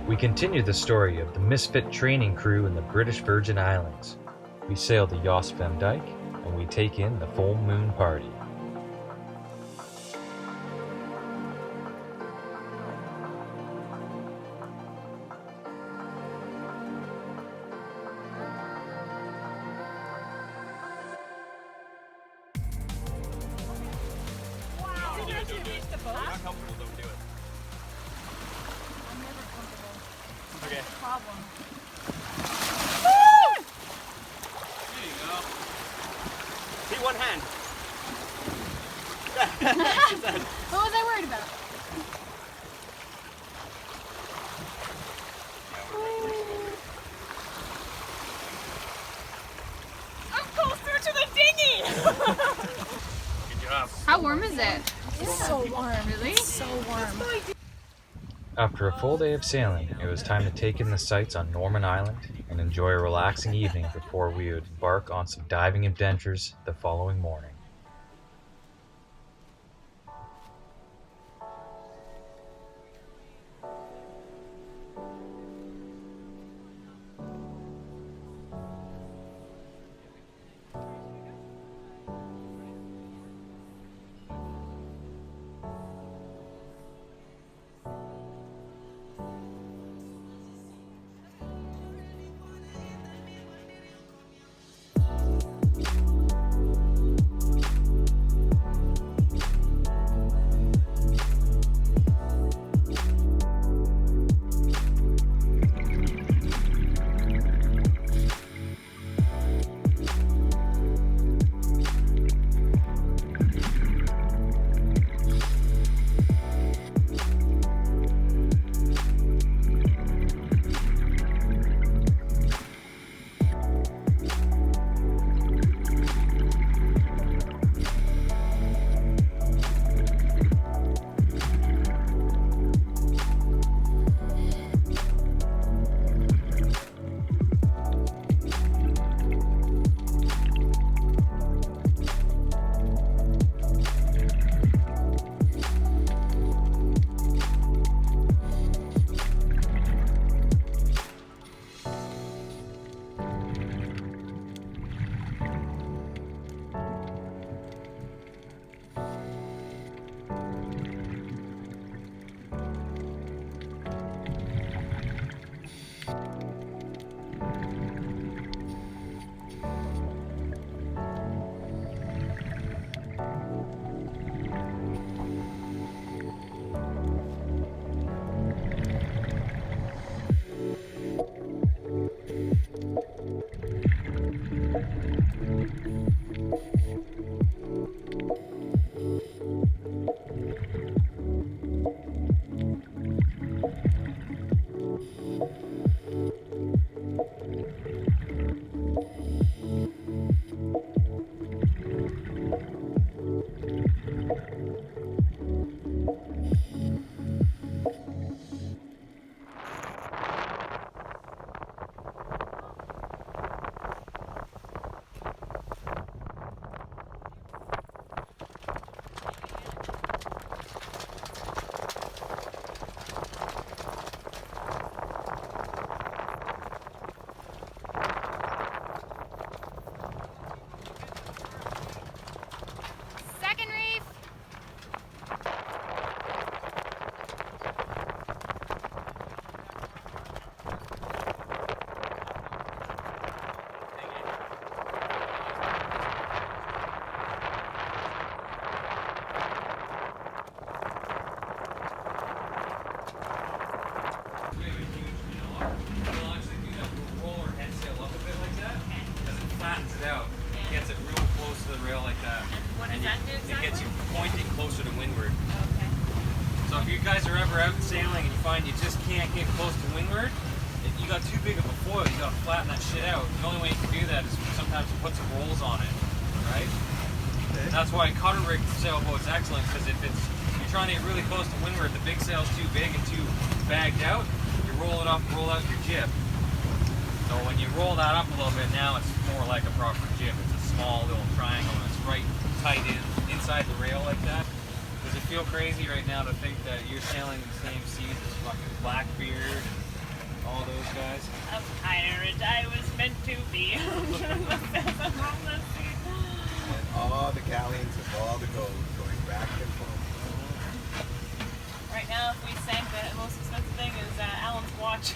We continue the story of the misfit training crew in the British Virgin Islands. We sail the Jost Van Dyke, and we take in the full moon party. Not comfortable, don't do it. I'm never comfortable. Okay. That's the problem. There you go. See, one hand. What was I worried about? I'm closer to the dinghy! Good job. How warm is it? It's so warm. Really? It's so warm. After a full day of sailing, it was time to take in the sights on Norman Island and enjoy a relaxing evening before we would embark on some diving adventures the following morning. Second reef! Flattens it out, gets it real close to the rail like that. What and does that do It gets exactly? you pointing closer to windward. Okay. So if you guys are ever out sailing and you find you just can't get close to windward, if you got too big of a foil, you gotta flatten that shit out. The only way you can do that is sometimes to put some rolls on it, right? Okay. And that's why cutter rig sailboat's excellent, because if you're trying to get really close to windward, the big sail's too big and too bagged out, you roll it up, roll out your jib. So when you roll that up a little bit, now it's more like a proper jib. It's a small little triangle and it's right tight inside the rail like that. Does it feel crazy right now to think that you're sailing in the same seas as fucking Blackbeard and all those guys. A pirate I was meant to be. And all the galleons of all the gold going back and forth. Right now, if we sank, the most expensive thing is Alan's watch.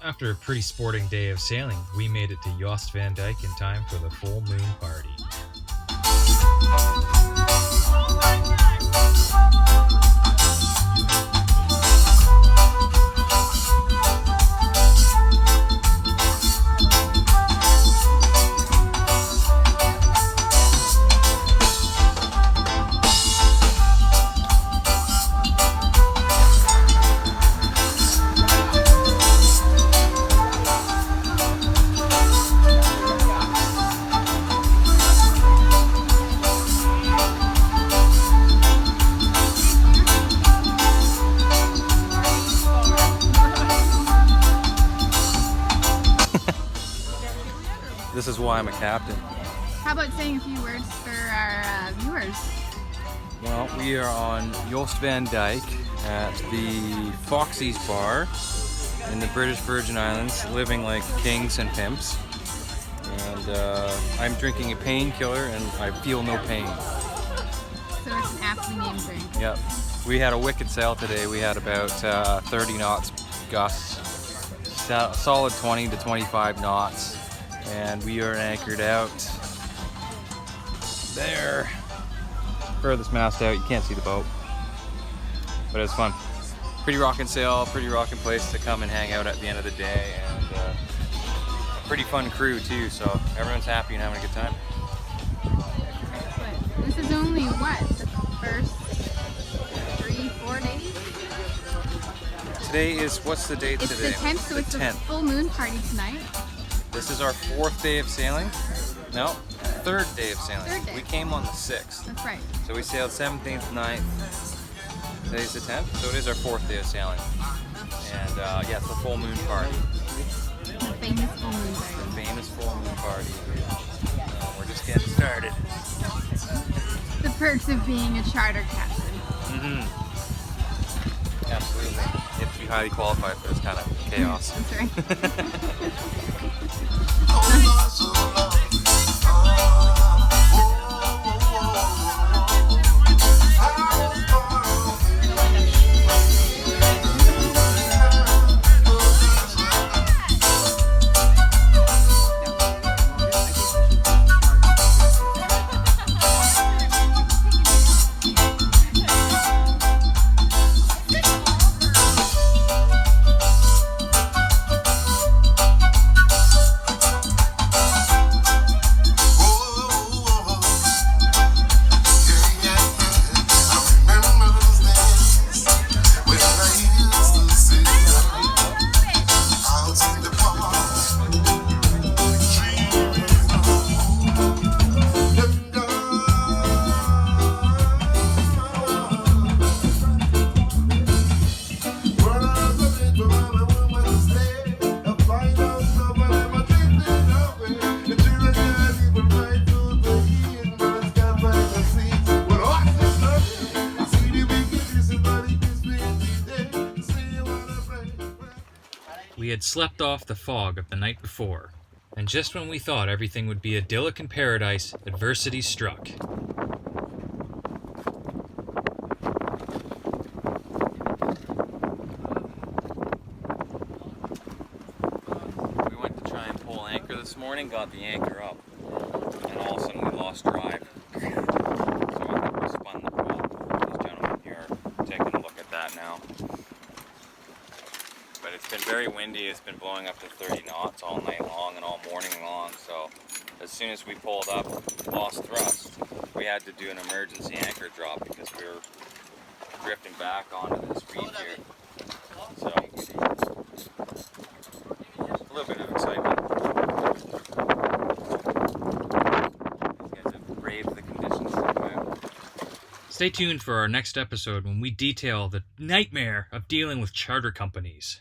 After a pretty sporting day of sailing, we made it to Jost Van Dyke in time for the full moon party. This is why I'm a captain. How about saying a few words for our viewers? Well, we are on Jost Van Dyke at the Foxy's Bar in the British Virgin Islands, living like kings and pimps. And I'm drinking a painkiller and I feel no pain. So it's an aptly named drink. Yep. We had a wicked sail today. We had about 30 knots gusts, solid 20 to 25 knots. And we are anchored out there. Furthest mast out, you can't see the boat. But it's fun. Pretty rockin' sail, pretty rockin' place to come and hang out at the end of the day. And pretty fun crew too, so everyone's happy and having a good time. But this is only what? The first 3-4 days? Today is, what's the date It's today? the 10th, so it's the 10th. full moon party tonight. This is our 4th day of sailing. No, 3rd day of sailing. 3rd day. We came on the 6th. That's right. So we sailed 17th, 9th. Today's the 10th, so it is our 4th day of sailing. And yeah, it's the full moon party. The famous full moon The party. famous full moon party. We're just getting started. The perks of being a charter captain. Mm-hmm. Absolutely. You have to be highly qualified for this kind of chaos. That's right. We had slept off the fog of the night before, and just when we thought everything would be idyllic in paradise, adversity struck. We went to try and pull anchor this morning, got the anchor up, and all of a sudden we lost drive. So I think we spun the boat. These gentlemen here are taking a look at that now. But it's been very windy, it's been blowing up to 30 knots all night long and all morning long, so as soon as we pulled up, lost thrust, we had to do an emergency anchor drop because we were drifting back onto this reef here. So, a little bit of excitement. Stay tuned for our next episode when we detail the nightmare of dealing with charter companies.